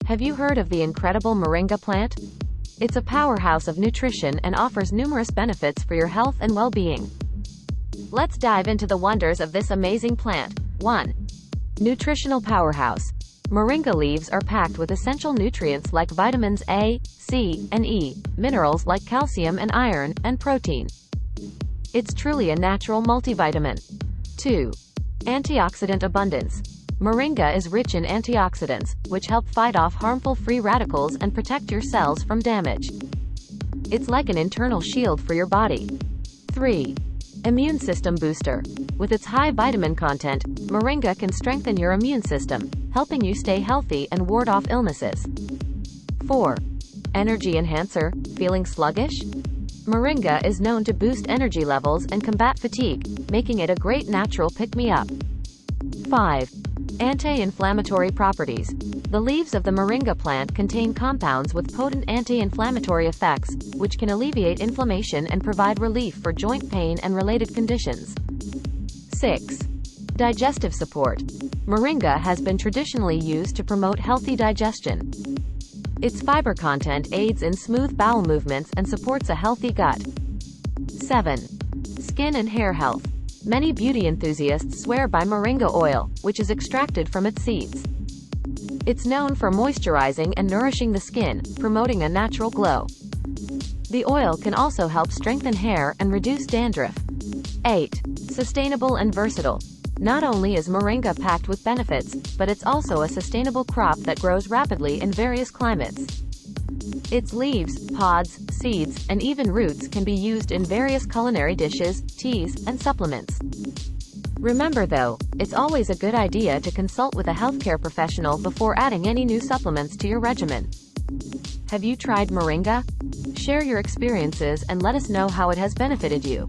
Have you heard of the incredible Moringa plant? It's a powerhouse of nutrition and offers numerous benefits for your health and well-being. Let's dive into the wonders of this amazing plant. 1. Nutritional powerhouse. Moringa leaves are packed with essential nutrients like vitamins A, C, and E, minerals like calcium and iron, and protein. It's truly a natural multivitamin. 2. Antioxidant abundance. Moringa is rich in antioxidants, which help fight off harmful free radicals and protect your cells from damage. It's like an internal shield for your body. 3. Immune system booster. With its high vitamin content, Moringa can strengthen your immune system, helping you stay healthy and ward off illnesses. 4. Energy enhancer. Feeling sluggish? Moringa is known to boost energy levels and combat fatigue, making it a great natural pick-me-up. 5. Anti-inflammatory properties. The leaves of the Moringa plant contain compounds with potent anti-inflammatory effects, which can alleviate inflammation and provide relief for joint pain and related conditions. 6. Digestive support. Moringa has been traditionally used to promote healthy digestion. Its fiber content aids in smooth bowel movements and supports a healthy gut. 7. Skin and hair health. Many beauty enthusiasts swear by Moringa oil, which is extracted from its seeds. It's known for moisturizing and nourishing the skin, promoting a natural glow. The oil can also help strengthen hair and reduce dandruff. 8. Sustainable and versatile. Not only is Moringa packed with benefits, but it's also a sustainable crop that grows rapidly in various climates. Its leaves, pods, seeds, and even roots can be used in various culinary dishes, teas, and supplements. Remember though, it's always a good idea to consult with a healthcare professional before adding any new supplements to your regimen. Have you tried Moringa? Share your experiences and let us know how it has benefited you.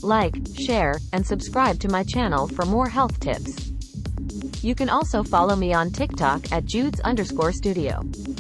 Like, share, and subscribe to my channel for more health tips. You can also follow me on TikTok at Judes_Studio.